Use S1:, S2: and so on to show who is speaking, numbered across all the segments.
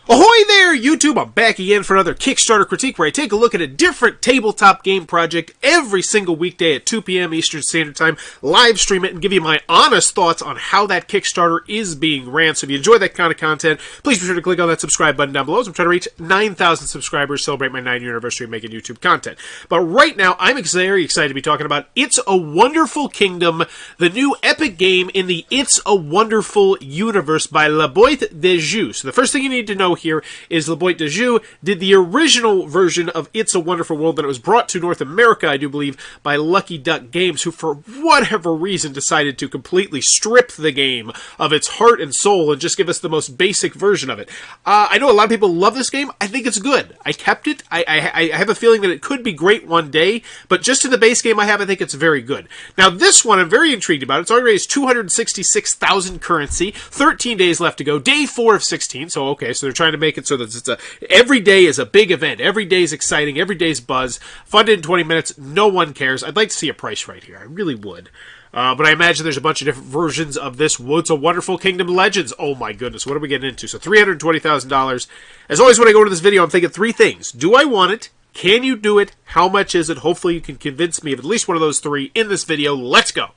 S1: Ahoy there, YouTube! I'm back again for another Kickstarter critique where I take a look at a different tabletop game project every single weekday at 2 p.m. Eastern Standard Time, live stream it, and give you my honest thoughts on how that Kickstarter is being ran. So if you enjoy that kind of content, please be sure to click on that subscribe button down below as I'm trying to reach 9,000 subscribers, celebrate my 9-year anniversary of making YouTube content. But right now, I'm very excited to be talking about It's a Wonderful Kingdom, the new epic game in the It's a Wonderful universe by La Boîte de Jeu. So the first thing you need to know here is La Boîte de Jeu did the original version of It's a Wonderful World, that it was brought to North America, I do believe, by Lucky Duck Games, who for whatever reason decided to completely strip the game of its heart and soul and just give us the most basic version of it. I know a lot of people love this game. I think it's good. I kept it. I have a feeling that it could be great one day, but just in the base game I have, I think it's very good. Now this one I'm very intrigued about. It's already raised 266,000 currency, 13 days left to go, day 4 of 16, so okay, so they're trying to make it so that it's every day is a big event, every day is exciting, every day's buzz, funded in 20 minutes, no one cares. I'd like to see a price right here, I really would. But I imagine there's a bunch of different versions of this It's a Wonderful Kingdom Legends. Oh my goodness, what are we getting into? So $320,000. As always when I go into this video, I'm thinking three things. Do I want it? Can you do it? How much is it? Hopefully you can convince me of at least one of those three in this video. Let's go!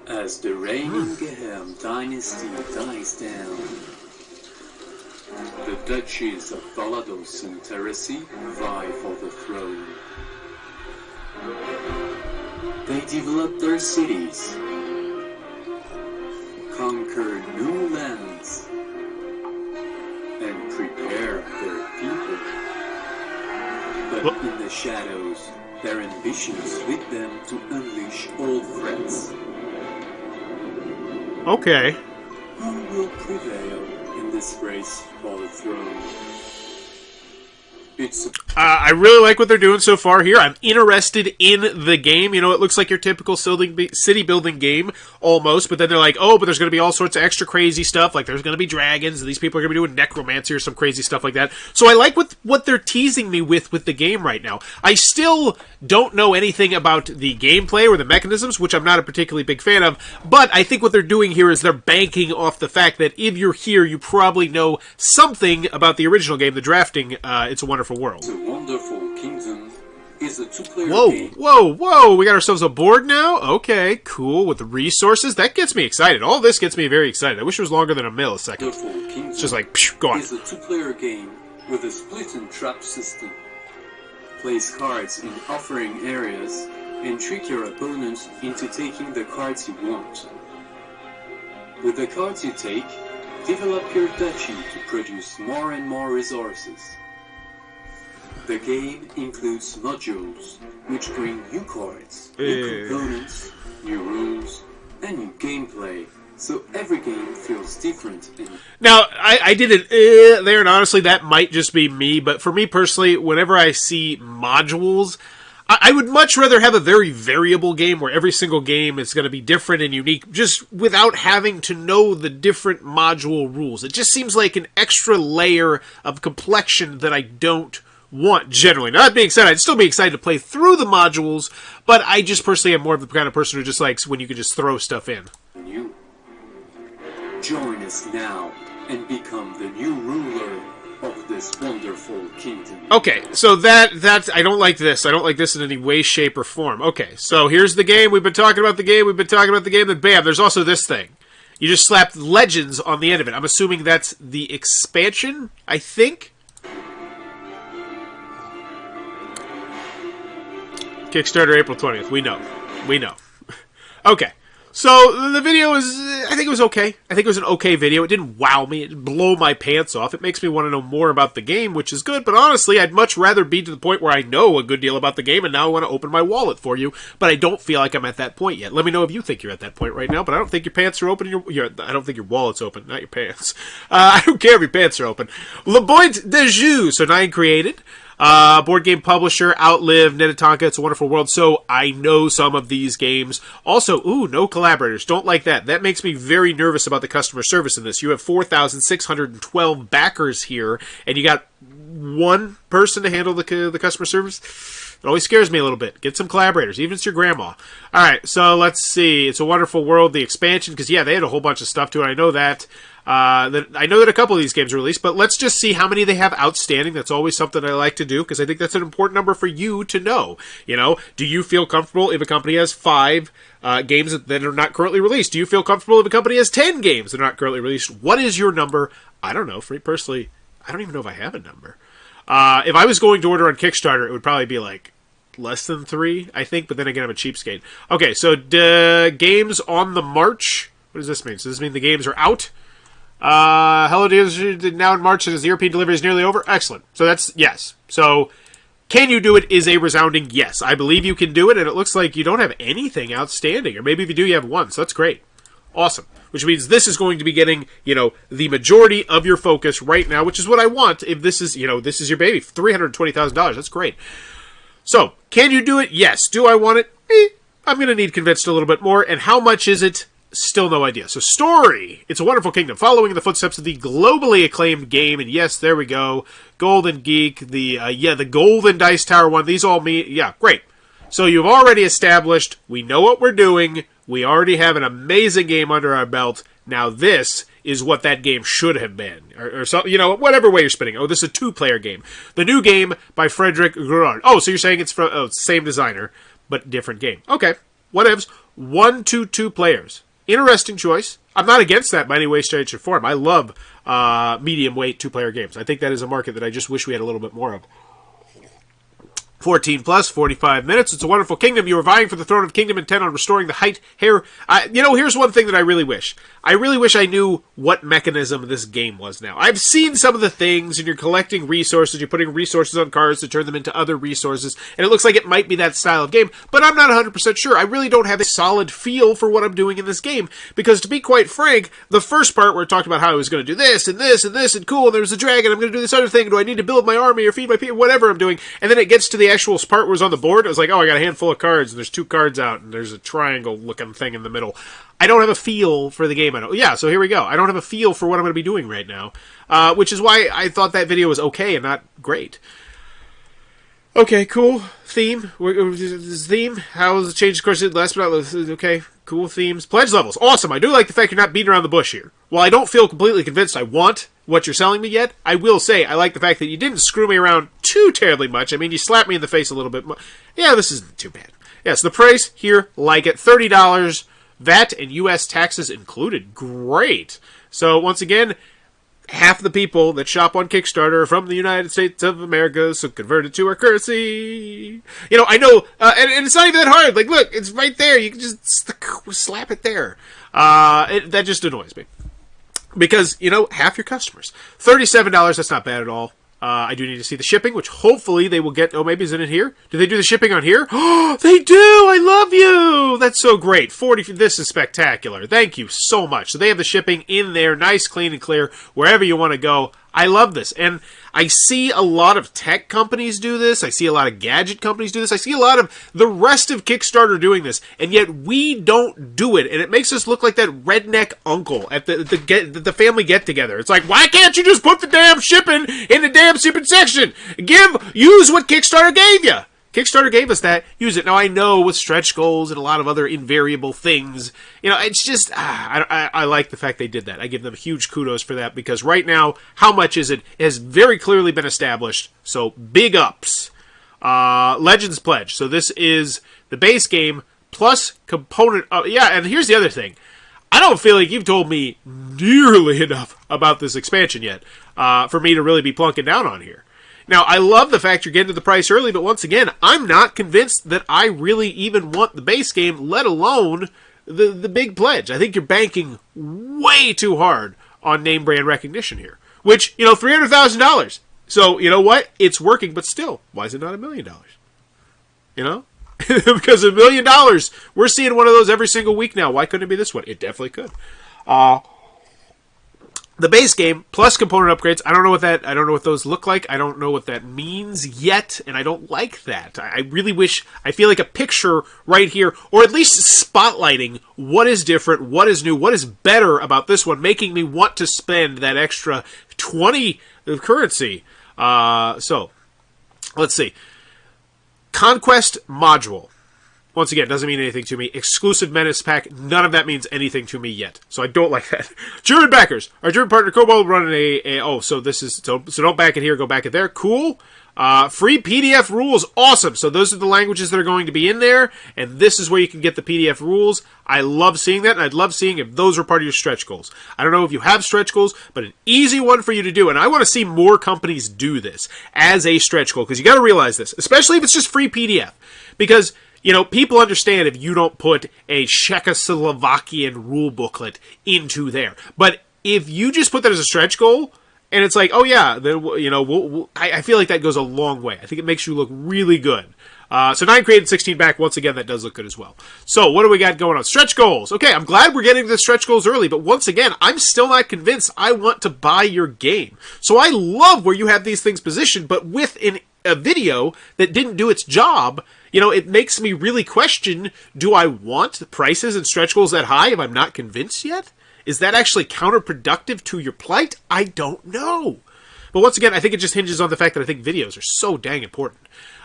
S2: As the reigning Gehem dynasty dies down, the duchies of Valados and Teresi vie for the throne. They develop their cities, conquer new lands, and prepare their people. But in the shadows, their ambitions lead them to unleash old threats.
S1: Okay.
S2: Who will prevail in this race for the throne?
S1: I really like what they're doing so far here. I'm interested in the game. You know, it looks like your typical city building game, almost, but then they're like, oh, but there's going to be all sorts of extra crazy stuff, like there's going to be dragons, and these people are going to be doing necromancy or some crazy stuff like that. So I like what they're teasing me with the game right now. I still don't know anything about the gameplay or the mechanisms, which I'm not a particularly big fan of, but I think what they're doing here is they're banking off the fact that if you're here, you probably know something about the original game, the drafting, It's a Wonderful World.
S2: It's a Wonderful Kingdom is a two-player game.
S1: Whoa! We got ourselves a board now? Okay, cool, with the resources. That gets me excited. All this gets me very excited. I wish it was longer than a millisecond. It's just like, psh, go on.
S2: It's a two-player game with a split and trap system. Place cards in offering areas and trick your opponent into taking the cards you want. With the cards you take, develop your duchy to produce more and more resources. The game includes modules, which bring new cards, new components, new rules, and new gameplay, so every game feels different.
S1: Now, I did it there, and honestly, that might just be me, but for me personally, whenever I see modules, I would much rather have a very variable game where every single game is going to be different and unique, just without having to know the different module rules. It just seems like an extra layer of complexion that I don't want, generally. Now, that being said, I'd still be excited to play through the modules, but I just personally am more of the kind of person who just likes when you can just throw stuff in.
S2: You join us now and become the new ruler of this wonderful kingdom.
S1: Okay, so that I don't like this. I don't like this in any way, shape, or form. Okay, so here's the game. We've been talking about the game. Then bam, there's also this thing. You just slapped Legends on the end of it. I'm assuming that's the expansion, I think? Kickstarter April 20th. We know. Okay. So, the video is, I think it was okay. I think it was an okay video. It didn't wow me. It didn't blow my pants off. It makes me want to know more about the game, which is good. But honestly, I'd much rather be to the point where I know a good deal about the game, and now I want to open my wallet for you. But I don't feel like I'm at that point yet. Let me know if you think you're at that point right now, but I don't think your pants are open. I don't think your wallet's open, not your pants. I don't care if your pants are open. La Boîte de Jeu, so 9 created. Board game publisher, Outlive, Netatonka, It's a Wonderful World, so I know some of these games. Also, no collaborators. Don't like that. That makes me very nervous about the customer service in this. You have 4,612 backers here, and you got one person to handle the customer service. It always scares me a little bit. Get some collaborators, even if it's your grandma. All right, so let's see. It's a Wonderful World, the expansion, because, yeah, they had a whole bunch of stuff to it. I know that. I know that a couple of these games are released, but let's just see how many they have outstanding. That's always something I like to do, because I think that's an important number for you to know. Do you feel comfortable if a company has 5 games that are not currently released? Do you feel comfortable if a company has 10 games that are not currently released? What is your number? I don't know. For me personally, I don't even know if I have a number. If I was going to order on Kickstarter, it would probably be like less than 3, I think, but then again, I'm a cheapskate. Okay, so games on the march. What does this mean? So does this mean the games are out? Hello, now in March, as the European delivery is nearly over. Excellent. So that's yes. So can you do it is a resounding yes. I believe you can do it, and it looks like you don't have anything outstanding. Or maybe if you do, you have 1. So that's great. Awesome. Which means this is going to be getting, the majority of your focus right now, which is what I want if this is, this is your baby. $320,000. That's great. So, can you do it? Yes. Do I want it? I'm going to need convinced a little bit more. And how much is it? Still no idea. So, story. It's a Wonderful Kingdom, following in the footsteps of the globally acclaimed game. And yes, there we go. Golden Geek, the Golden Dice Tower one. These all mean, yeah, great. So you've already established, we know what we're doing. We already have an amazing game under our belt. Now this is what that game should have been. Or something, whatever way you're spinning. Oh, this is a 2-player game. The new game by Frederick Gerard. Oh, so you're saying it's from same designer, but different game. Okay, whatevs. 1 to 2 players. Interesting choice. I'm not against that by any way, shape, or form. I love medium weight 2-player games. I think that is a market that I just wish we had a little bit more of. 14 plus, 45 minutes. It's a Wonderful Kingdom. You are vying for the throne of kingdom, intent on restoring the height, hair. Here's one thing that I really wish. I really wish I knew what mechanism this game was now. I've seen some of the things, and you're collecting resources. You're putting resources on cards to turn them into other resources, and it looks like it might be that style of game, but I'm not 100% sure. I really don't have a solid feel for what I'm doing in this game, because to be quite frank, the first part where it talked about how I was going to do this, and this, and this, and cool, and there's a dragon, I'm going to do this other thing, do I need to build my army or feed my people, whatever I'm doing, and then it gets to the actual part where it's on the board. I was like, oh, I got a handful of cards, and there's 2 cards out, and there's a triangle-looking thing in the middle. I don't have a feel for the game. So here we go. I don't have a feel for what I'm going to be doing right now, which is why I thought that video was okay and not great. Okay, cool. Theme. Theme. How has it changed? Of course, last but not least. Okay, cool themes. Pledge levels. Awesome. I do like the fact you're not beating around the bush here. While I don't feel completely convinced I want what you're selling me yet, I will say I like the fact that you didn't screw me around too terribly much. I mean, you slapped me in the face a little bit. Yeah, this isn't too bad. Yes, the price here, like it. $30. VAT and U.S. taxes included. Great. So, once again, half the people that shop on Kickstarter are from the United States of America, so convert it to our currency. I know, and it's not even that hard. Like, look, it's right there. You can just slap it there. That just annoys me. Because, half your customers. $37, that's not bad at all. I do need to see the shipping, which hopefully they will get. Oh, maybe is it in here? Do they do the shipping on here? Oh, they do! I love you! That's so great. 40. This is spectacular. Thank you so much. So they have the shipping in there, nice, clean, and clear, wherever you want to go. I love this. And I see a lot of tech companies do this. I see a lot of gadget companies do this. I see a lot of the rest of Kickstarter doing this. And yet we don't do it. And it makes us look like that redneck uncle at the family get-together. It's like, why can't you just put the damn shipping in the damn shipping section? Use what Kickstarter gave you. Kickstarter gave us that. Use it. Now, I know with stretch goals and a lot of other invariable things, it's just, I like the fact they did that. I give them huge kudos for that, because right now, how much is it? It has very clearly been established. So, big ups. Legends Pledge. So, this is the base game plus component. And here's the other thing. I don't feel like you've told me nearly enough about this expansion yet for me to really be plunking down on here. Now, I love the fact you're getting to the price early, but once again, I'm not convinced that I really even want the base game, let alone the big pledge. I think you're banking way too hard on name brand recognition here, which, $300,000. So, you know what? It's working, but still, why is it not $1 million? Because $1 million, we're seeing one of those every single week now. Why couldn't it be this one? It definitely could. The base game plus component upgrades. I don't know what those look like. I don't know what that means yet, and I don't like that. I really wish. I feel like a picture right here, or at least spotlighting what is different, what is new, what is better about this one, making me want to spend that extra 20 of currency. So let's see. Conquest module. Once again, doesn't mean anything to me. Exclusive Menace Pack, none of that means anything to me yet. So I don't like that. German backers. Our German partner Cobalt running so this is, so don't back it here, go back it there. Cool. Free PDF rules, awesome. So those are the languages that are going to be in there, and this is where you can get the PDF rules. I love seeing that, and I'd love seeing if those were part of your stretch goals. I don't know if you have stretch goals, but an easy one for you to do, and I want to see more companies do this as a stretch goal, because you got to realize this, especially if it's just free PDF, because people understand if you don't put a Czechoslovakian rule booklet into there, but if you just put that as a stretch goal. And it's like, oh yeah, I feel like that goes a long way. I think it makes you look really good. So 9 created, 16 back. Once again, that does look good as well. So what do we got going on? Stretch goals. Okay, I'm glad we're getting to the stretch goals early, but once again, I'm still not convinced I want to buy your game. So I love where you have these things positioned, but with a video that didn't do its job, it makes me really question, do I want prices and stretch goals that high if I'm not convinced yet? Is that actually counterproductive to your plight? I don't know. But once again, I think it just hinges on the fact that I think videos are so dang important.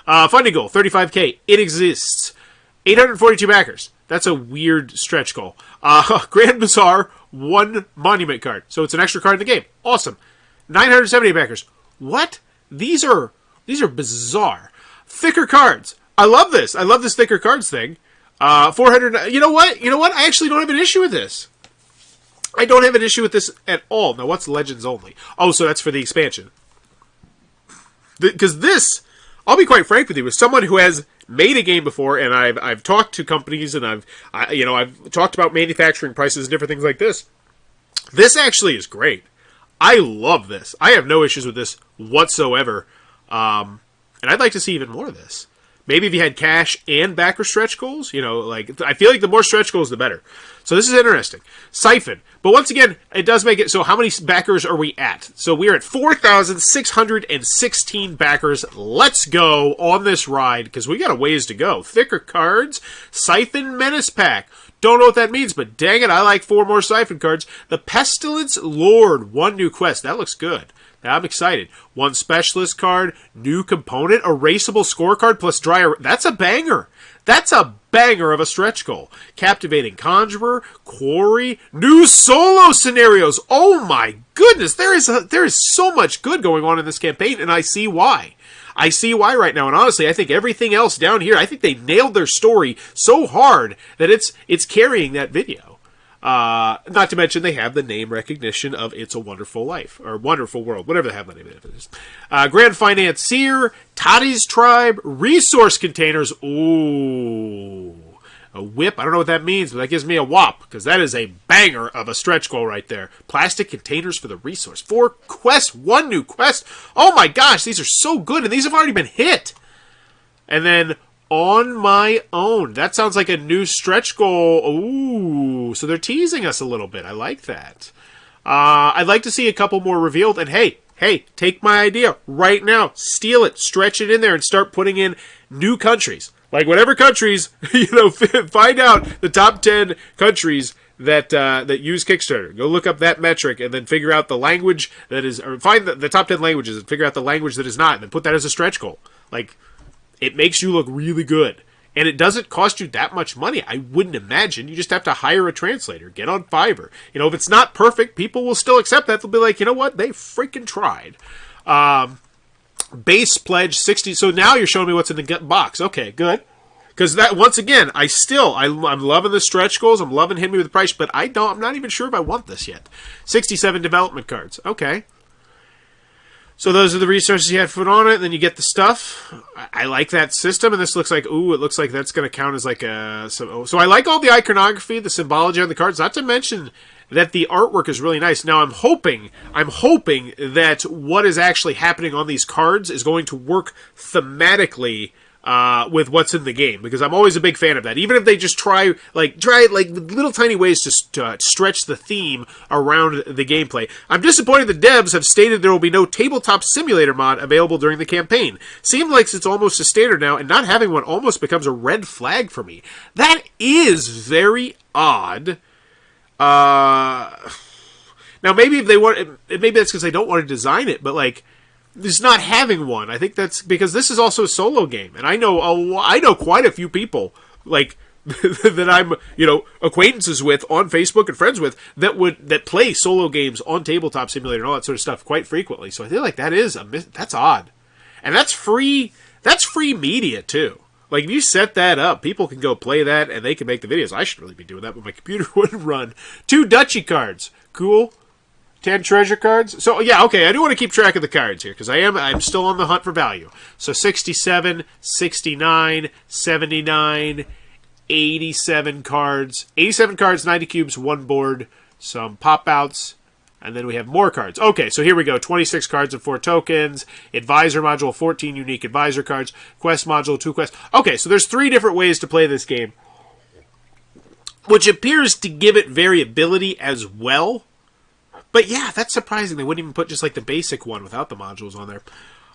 S1: Funding goal, 35K. It exists. 842 backers. That's a weird stretch goal. Grand Bazaar, 1 monument card. So it's an extra card in the game. Awesome. 970 backers. What? These are bizarre. Thicker cards. I love this. I love this thicker cards thing. 400. You know what? I actually don't have an issue with this. I don't have an issue with this at all. Now, what's Legends Only? Oh, so that's for the expansion. Because this, I'll be quite frank with you, as someone who has made a game before, and I've talked to companies, and I've talked about manufacturing prices and different things like this. This actually is great. I love this. I have no issues with this whatsoever. And I'd like to see even more of this. Maybe if you had cash and backer stretch goals, I feel like the more stretch goals, the better. So this is interesting. Siphon. But once again, it does make it, so how many backers are we at? So we're at 4,616 backers. Let's go on this ride, because we got a ways to go. Thicker cards. Siphon Menace Pack. Don't know what that means, but dang it, I like 4 more Siphon cards. The Pestilence Lord. 1 new quest. That looks good. I'm excited. 1 specialist card, new component, erasable scorecard plus dry. That's a banger. That's a banger of a stretch goal. Captivating Conjurer, Quarry, new solo scenarios. Oh my goodness, there is so much good going on in this campaign, and I see why. I see why right now, and honestly, I think everything else down here, I think they nailed their story so hard that it's carrying that video. Not to mention they have the name recognition of It's a Wonderful Life, or Wonderful World, whatever they have the name of it is. Grand Financier, Toddy's Tribe, Resource Containers, ooh, a whip, I don't know what that means, but that gives me a whop, because that is a banger of a stretch goal right there. Plastic containers for the resource. 4 quests, 1 new quest, oh my gosh, these are so good, and these have already been hit. And then On My Own. That sounds like a new stretch goal. Ooh, so they're teasing us a little bit. I like that. I'd like to see a couple more revealed. And hey, take my idea right now. Steal it. Stretch it in there and start putting in new countries. Like whatever countries, find out the top 10 countries that use Kickstarter. Go look up that metric and then figure out the language that is, or find the top 10 languages and figure out the language that is not, and then put that as a stretch goal. Like, it makes you look really good. And it doesn't cost you that much money, I wouldn't imagine. You just have to hire a translator. Get on Fiverr. If it's not perfect, people will still accept that. They'll be like, you know what? They freaking tried. Base pledge 60. So now you're showing me what's in the box. Okay, good. Because that, once again, I'm loving the stretch goals. I'm loving hitting me with the price, but I'm not even sure if I want this yet. 67 development cards. Okay. So those are the resources you had to put on it, and then you get the stuff. I like that system, and this looks like, ooh, it looks like that's going to count as like a... So I like all the iconography, the symbology on the cards, not to mention that the artwork is really nice. Now, I'm hoping that what is actually happening on these cards is going to work thematically with what's in the game, because I'm always a big fan of that. Even if they just try little tiny ways to stretch the theme around the gameplay. I'm disappointed the devs have stated there will be no tabletop simulator mod available during the campaign. Seems like it's almost a standard now, and not having one almost becomes a red flag for me. That is very odd. Now maybe if they want, maybe that's because they don't want to design it, but like, just not having one, I think that's because this is also a solo game, and I know quite a few people like, that I'm, acquaintances with on Facebook and friends with that play solo games on Tabletop Simulator and all that sort of stuff quite frequently. So I feel like that's odd. And that's free media too. Like, if you set that up, people can go play that and they can make the videos. I should really be doing that, but my computer wouldn't run. 2 duchy cards. Cool. 10 treasure cards. So, yeah, okay, I do want to keep track of the cards here, because I'm still on the hunt for value. So, 67, 69, 79, 87 cards. 87 cards, 90 cubes, 1 board, some pop-outs, and then we have more cards. Okay, so here we go. 26 cards and 4 tokens. Advisor module, 14 unique advisor cards. Quest module, 2 quests. Okay, so there's 3 different ways to play this game, which appears to give it variability as well. But yeah, that's surprising. They wouldn't even put just like the basic one without the modules on there.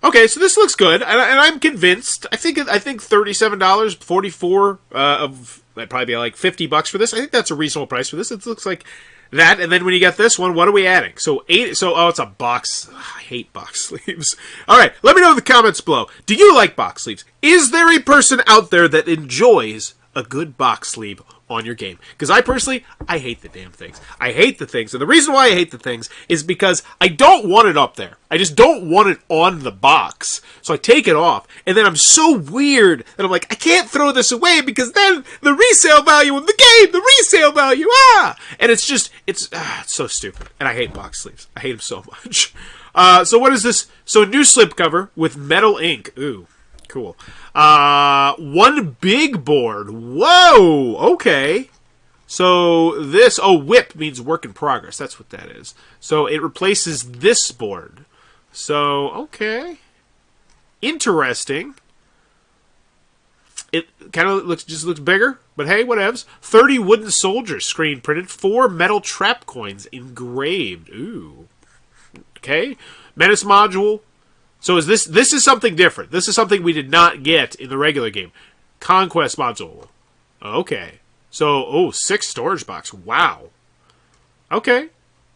S1: Okay, so this looks good, and I'm convinced. I think $37, $44 of that'd probably be like $50 for this. I think that's a reasonable price for this. It looks like that, and then when you get this one, what are we adding? So it's a box. I hate box sleeves. All right, let me know in the comments below. Do you like box sleeves? Is there a person out there that enjoys a good box sleeve on your game? Because I personally, I hate the damn things. I hate the things, and the reason why I hate the things is because I don't want it up there. I just don't want it on the box. So I take it off, and then I'm so weird that I'm like, I can't throw this away because then the resale value of the game, the resale value, and it's so stupid. And I hate box sleeves. I hate them so much. So what is this? So a new slipcover with metal ink. Ooh, cool. 1 big board. Whoa, okay. So this, whip means work in progress. That's what that is. So it replaces this board. So, okay. Interesting. It kind of looks bigger, but hey, whatevs. 30 wooden soldiers screen printed, 4 metal trap coins engraved. Ooh. Okay. Menace module. So this is something different. This is something we did not get in the regular game. Conquest module. Okay. So, 6 storage box. Wow. Okay.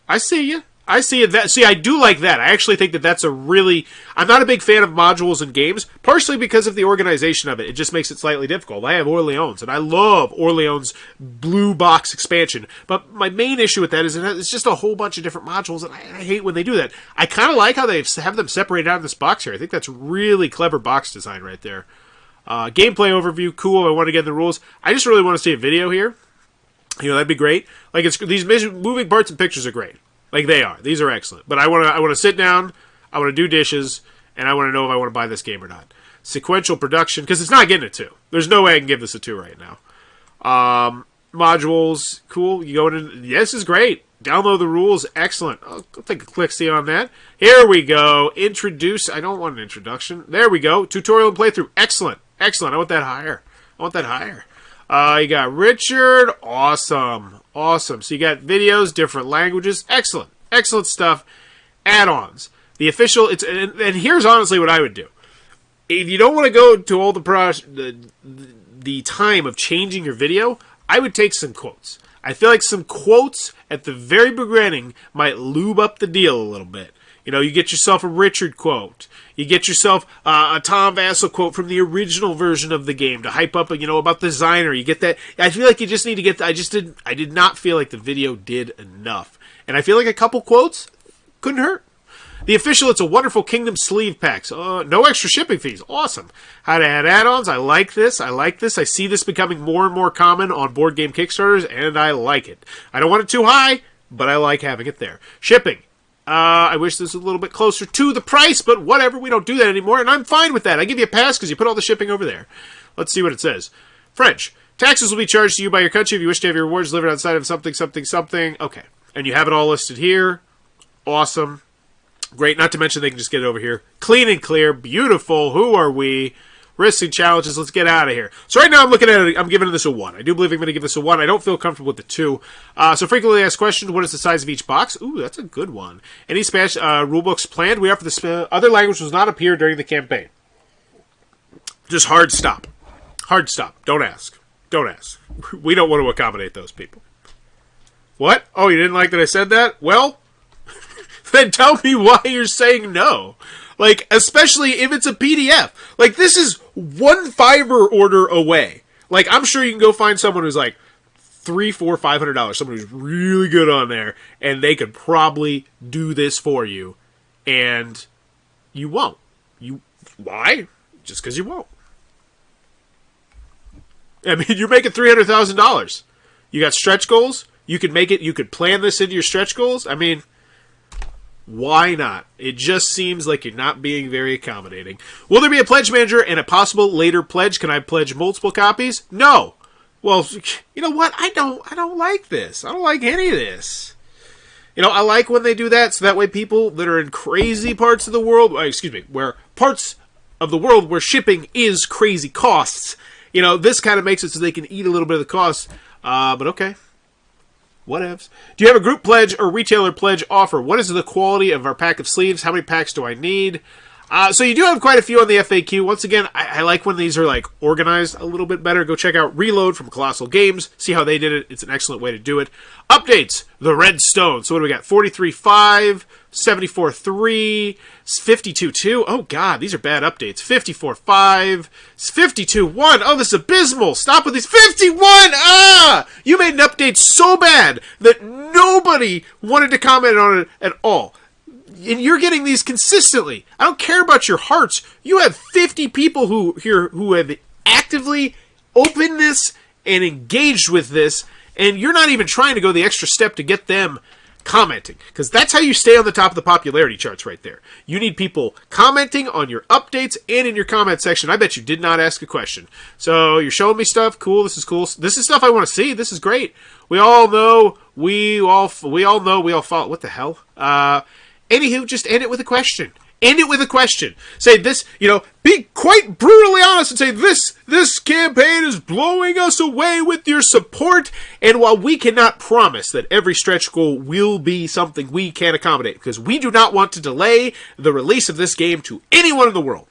S1: I see you. I do like that. I actually think that's I'm not a big fan of modules in games, partially because of the organization of it. It just makes it slightly difficult. I have Orleans, and I love Orleans blue box expansion. But my main issue with that is it's just a whole bunch of different modules, and I hate when they do that. I kind of like how they have them separated out in this box here. I think that's really clever box design right there. Gameplay overview, cool. I want to get the rules. I just really want to see a video here. That'd be great. Like, these moving parts and pictures are great. Like, they are. These are excellent. But I want to sit down, I want to do dishes, and I want to know if I want to buy this game or not. Sequential production, because it's not getting a 2. There's no way I can give this a 2 right now. Modules, cool. You go in. This is great. Download the rules. Excellent. I'll take a click-see on that. Here we go. Introduce. I don't want an introduction. There we go. Tutorial and playthrough. Excellent. Excellent. I want that higher. You got Richard. Awesome. Awesome. So you got videos, different languages. Excellent. Excellent stuff. Add-ons. The official, and here's honestly what I would do. If you don't want to go to all the time of changing your video, I would take some quotes. I feel like some quotes at the very beginning might lube up the deal a little bit. You get yourself a Richard quote. You get yourself a Tom Vassell quote from the original version of the game to hype up, about the designer. You get that. I feel like you just need to get. I did not feel like the video did enough, and I feel like a couple quotes couldn't hurt. The official, it's a wonderful Kingdom sleeve packs. No extra shipping fees. Awesome. How to add add-ons. I like this. I see this becoming more and more common on board game Kickstarters, and I like it. I don't want it too high, but I like having it there. Shipping. I wish this was a little bit closer to the price, but whatever. We don't do that anymore, and I'm fine with that. I give you a pass because you put all the shipping over there. Let's see what it says. French. Taxes will be charged to you by your country if you wish to have your rewards delivered outside of something, something, something. Okay. And you have it all listed here. Awesome. Great. Not to mention they can just get it over here. Clean and clear. Beautiful. Who are we? Risks and challenges. Let's get out of here. So right now I'm looking at it. I'm giving this a 1. I do believe I'm going to give this a 1. I don't feel comfortable with the 2. So frequently asked questions. What is the size of each box? Ooh, that's a good one. Any Spanish rulebooks planned? We offer the other language does not appear during the campaign. Just hard stop. Hard stop. Don't ask. Don't ask. We don't want to accommodate those people. What? Oh, you didn't like that I said that? Well, then tell me why you're saying no. Like, especially if it's a PDF. Like, this is one Fiverr order away. Like, I'm sure you can go find someone who's like $300, $400, $500, someone who's really good on there, and they could probably do this for you, and you won't. Why? Just because you won't. I mean, you're making $300,000. You got stretch goals. You could make it. You could plan this into your stretch goals. I mean, why not? It just seems like you're not being very accommodating. Will there be a pledge manager and a possible later pledge? Can I pledge multiple copies? No. Well, you know what? I don't like this. I don't like any of this. You know, I like when they do that, so that way people that are in crazy parts of the world, where parts of the world where shipping is crazy costs, you know, this kind of makes it so they can eat a little bit of the cost. But okay. Whatevs. Do you have a group pledge or retailer pledge offer? What is the quality of our pack of sleeves? How many packs do I need? So you do have quite a few on the FAQ. Once again, I like when these are like organized a little bit better. Go check out Reload from Colossal Games. See how they did it. It's an excellent way to do it. Updates. The Red Stone. So what do we got? 43.5, 74.3, 52.2. Oh god, these are bad updates. 54.5, 52.1. Oh, this is abysmal. Stop with these. 51! Ah! You made an update so bad that nobody wanted to comment on it at all. And you're getting these consistently. I don't care about your hearts. You have 50 people who have actively opened this and engaged with this, and you're not even trying to go the extra step to get them commenting. Because that's how you stay on the top of the popularity charts right there. You need people commenting on your updates and in your comment section. I bet you did not ask a question. So you're showing me stuff. Cool. This is cool. This is stuff I want to see. This is great. We all know. We all follow. What the hell? Anywho, just end it with a question. End it with a question. Say this, be quite brutally honest and say this campaign is blowing us away with your support. And while we cannot promise that every stretch goal will be something we can accommodate, because we do not want to delay the release of this game to anyone in the world.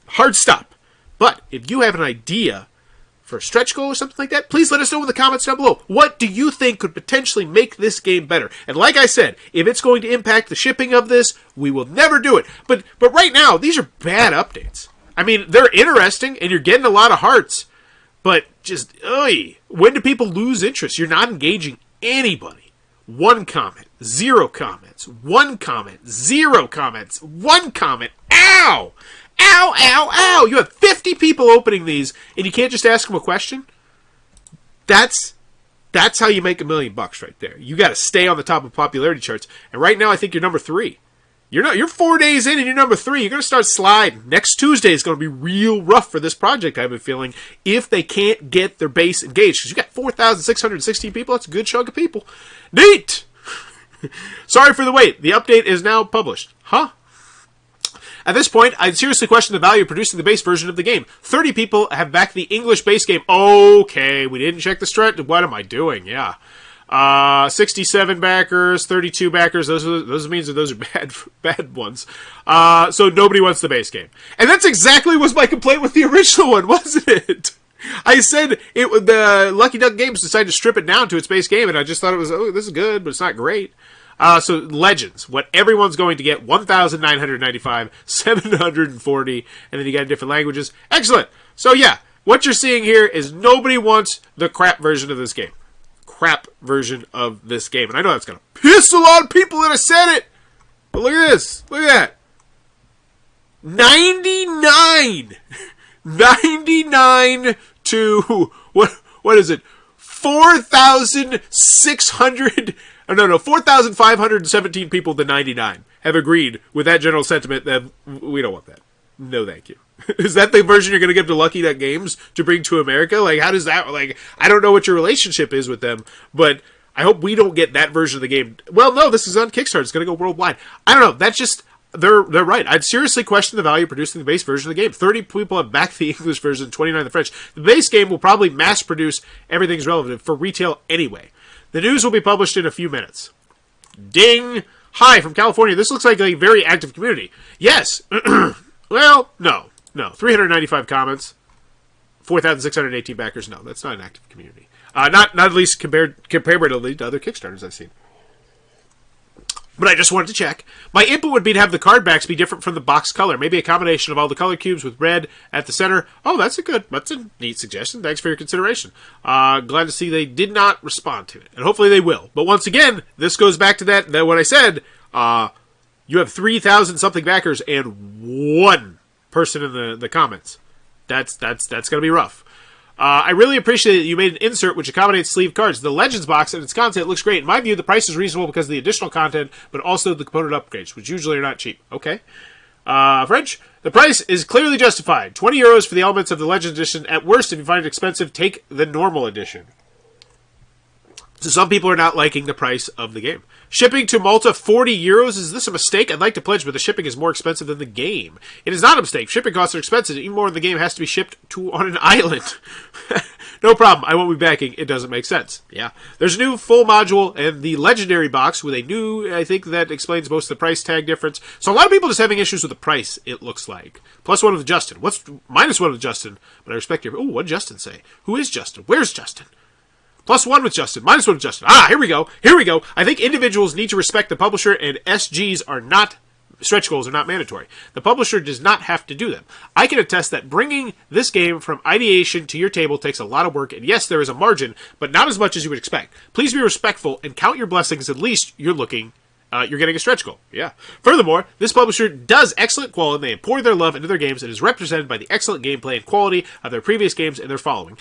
S1: Hard stop. But if you have an idea for a stretch goal or something like that, please let us know in the comments down below. What do you think could potentially make this game better? And like I said, if it's going to impact the shipping of this, we will never do it. But right now, these are bad updates. I mean, they're interesting, and you're getting a lot of hearts. But just, when do people lose interest? You're not engaging anybody. 1 comment, 0 comments, 1 comment, 0 comments, 1 comment. Ow! Ow, ow, ow! You have 50 people opening these, and you can't just ask them a question? That's how you make $1 million right there. You got to stay on the top of popularity charts. And right now, I think you're number 3. You're 4 days in, and you're number 3. You're going to start sliding. Next Tuesday is going to be real rough for this project, I have a feeling, if they can't get their base engaged. Because you got 4,616 people. That's a good chunk of people. Neat! Sorry for the wait. The update is now published. Huh? At this point, I'd seriously question the value of producing the base version of the game. 30 people have backed the English base game. Okay, we didn't check the strat. What am I doing? Yeah. 67 backers, 32 backers. Those means that those are bad ones. So nobody wants the base game. And that's exactly was my complaint with the original one, wasn't it? I said the Lucky Duck Games decided to strip it down to its base game, and I just thought it was, this is good, but it's not great. So Legends, what everyone's going to get, 1,995, 740, and then you got different languages. Excellent. So yeah, what you're seeing here is nobody wants the crap version of this game. Crap version of this game. And I know that's going to piss a lot of people that have said it. But look at this. Look at that. 99. 99 to, what is it? 4,600... Oh, no, 4,517 people to 99 have agreed with that general sentiment that we don't want that. No, thank you. Is that the version you're going to give to Lucky Duck Games to bring to America? Like, how does that, I don't know what your relationship is with them, but I hope we don't get that version of the game. Well, no, this is on Kickstarter. It's going to go worldwide. I don't know. That's just, they're right. I'd seriously question the value of producing the base version of the game. 30 people have backed the English version, 29 the French. The base game will probably mass produce Everything's Relevant for retail anyway. The news will be published in a few minutes. Ding! Hi, from California. This looks like a very active community. Yes. Well, no. 395 comments. 4,618 backers. No, that's not an active community. Not at least comparatively to other Kickstarters I've seen. But I just wanted to check. My input would be to have the card backs be different from the box color. Maybe a combination of all the color cubes with red at the center. Oh, that's a neat suggestion. Thanks for your consideration. Glad to see they did not respond to it. And hopefully they will. But once again, this goes back to that what I said. You have 3,000 something backers and one person in the comments. That's going to be rough. I really appreciate that you made an insert which accommodates sleeve cards. The Legends box and its content looks great. In my view, the price is reasonable because of the additional content, but also the component upgrades, which usually are not cheap. Okay. French, the price is clearly justified. 20 euros for the elements of the Legends edition. At worst, if you find it expensive, take the normal edition. So some people are not liking the price of the game. Shipping to Malta, 40 euros. Is this a mistake? I'd like to pledge, but the shipping is more expensive than the game. It is not a mistake. Shipping costs are expensive. Even more than the game has to be shipped on an island. No problem. I won't be backing. It doesn't make sense. Yeah. There's a new full module and the legendary box with a new, I think that explains most of the price tag difference. So a lot of people just having issues with the price, it looks like. +1 with Justin. What's -1 with Justin? But I respect your... Oh, what did Justin say? Who is Justin? Where's Justin? +1 with Justin, -1 with Justin. Here we go. Here we go. I think individuals need to respect the publisher, and SGs are not, stretch goals are not mandatory. The publisher does not have to do them. I can attest that bringing this game from ideation to your table takes a lot of work, and yes, there is a margin, but not as much as you would expect. Please be respectful and count your blessings. At least you're getting a stretch goal. Yeah. Furthermore, this publisher does excellent quality, and they pour their love into their games, and is represented by the excellent gameplay and quality of their previous games and their following.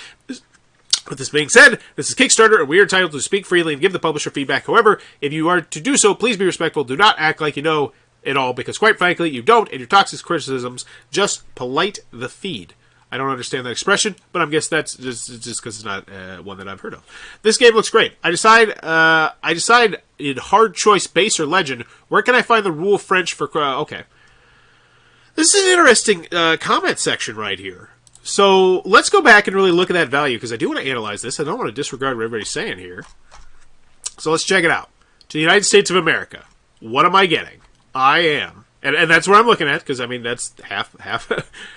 S1: With this being said, this is Kickstarter, and we are entitled to speak freely and give the publisher feedback. However, if you are to do so, please be respectful. Do not act like you know it all, because quite frankly, you don't, and your toxic criticisms just polite the feed. I don't understand that expression, but I guess that's just because it's not one that I've heard of. This game looks great. I decide in hard choice base or legend. Where can I find the rule French for... okay. This is an interesting comment section right here. So let's go back and really look at that value, because I do want to analyze this. I don't want to disregard what everybody's saying here. So let's check it out. To the United States of America, what am I getting? I am. And that's where I'm looking at, because, I mean, that's half.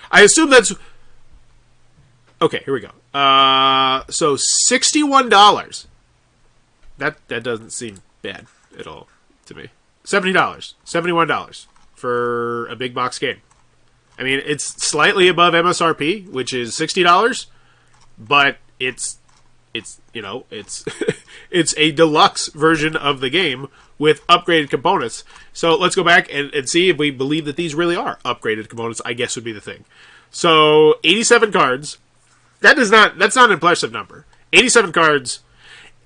S1: I assume that's... Okay, here we go. So $61. That doesn't seem bad at all to me. $70. $71 for a big box game. I mean, it's slightly above MSRP, which is $60, but it's it's a deluxe version of the game with upgraded components. So let's go back and see if we believe that these really are upgraded components, I guess would be the thing. So 87 cards. That's not an impressive number. 87 cards.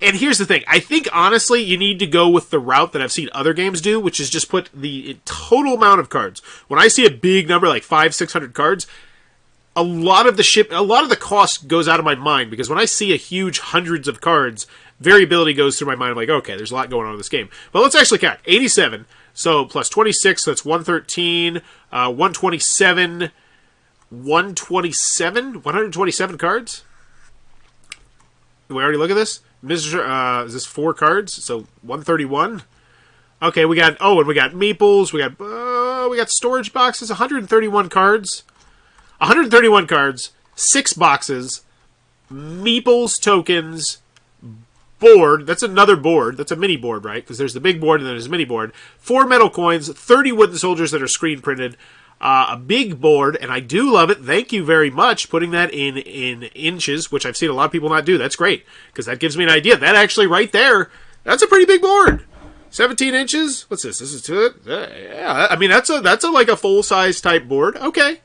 S1: And here's the thing. I think, honestly, you need to go with the route that I've seen other games do, which is just put the total amount of cards. When I see a big number, like 500-600 cards, a lot of the cost goes out of my mind, because when I see a huge hundreds of cards, variability goes through my mind. I'm like, okay, there's a lot going on in this game. But let's actually count. 87, so plus 26, so that's 113, 127, 127 cards? Did we already look at this? Is this 4 cards? So 131. Okay, we got meeples. We got storage boxes. 131 cards. 131 cards. 6 boxes. Meeples tokens. Board. That's another board. That's a mini board, right? Because there's the big board and then there's a mini board. 4 metal coins. 30 wooden soldiers that are screen printed. A big board, and I do love it. Thank you very much. Putting that in inches, which I've seen a lot of people not do. That's great, because that gives me an idea. That actually right there, that's a pretty big board. 17 inches. What's this? This is yeah. I mean, that's a like a full size type board. Okay.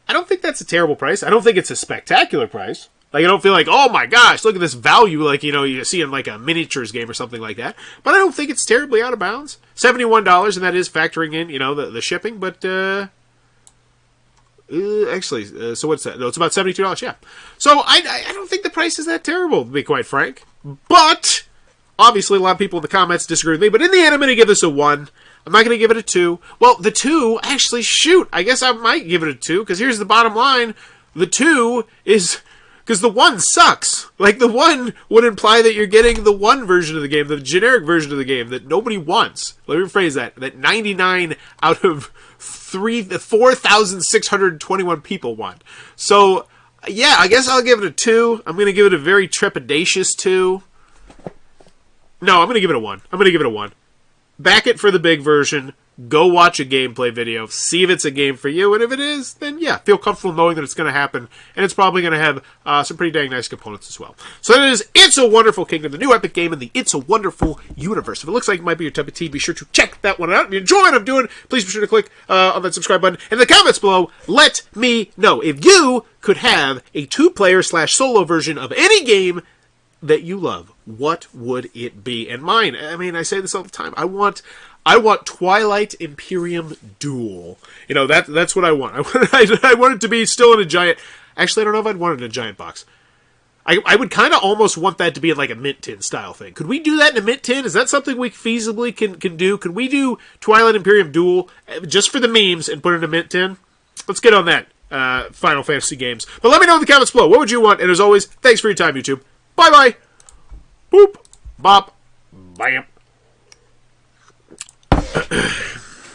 S1: I don't think that's a terrible price. I don't think it's a spectacular price. Like, I don't feel like, oh my gosh, look at this value, like, you see in like a miniatures game or something like that. But I don't think it's terribly out of bounds. $71, and that is factoring in, the shipping. But actually, so what's that? No, it's about $72. Yeah. So I don't think the price is that terrible, to be quite frank. But obviously, a lot of people in the comments disagree with me. But in the end, I'm going to give this a 1. I'm not going to give it a 2. Well, the 2, actually, shoot, I guess I might give it a 2, because here's the bottom line: the 2 is. Because the 1 sucks. Like, the 1 would imply that you're getting the 1 version of the game, the generic version of the game that nobody wants. Let me rephrase that. That 99 out of 4,621 people want. So, yeah, I guess I'll give it a 2. I'm going to give it a very trepidatious 2. No, I'm going to give it a 1. I'm going to give it a 1. back it for the big version. Go watch a gameplay video. See if it's a game for you. And if it is, then yeah, feel comfortable knowing that it's going to happen. And it's probably going to have some pretty dang nice components as well. So that is It's a Wonderful Kingdom, the new epic game in the It's a Wonderful universe. If it looks like it might be your type of tea, be sure to check that one out. If you enjoy what I'm doing, please be sure to click on that subscribe button. In the comments below, let me know if you could have a 2-player / solo version of any game that you love. What would it be? And mine, I mean, I say this all the time. I want Twilight Imperium Duel. You know, that's what I want. I want it to be still in a giant... Actually, I don't know if I'd want it in a giant box. I would kind of almost want that to be in like a mint tin style thing. Could we do that in a mint tin? Is that something we feasibly can do? Can we do Twilight Imperium Duel just for the memes and put it in a mint tin? Let's get on that, Final Fantasy games. But let me know in the comments below. What would you want? And as always, thanks for your time, YouTube. Bye-bye. Boop. Bop. Bam.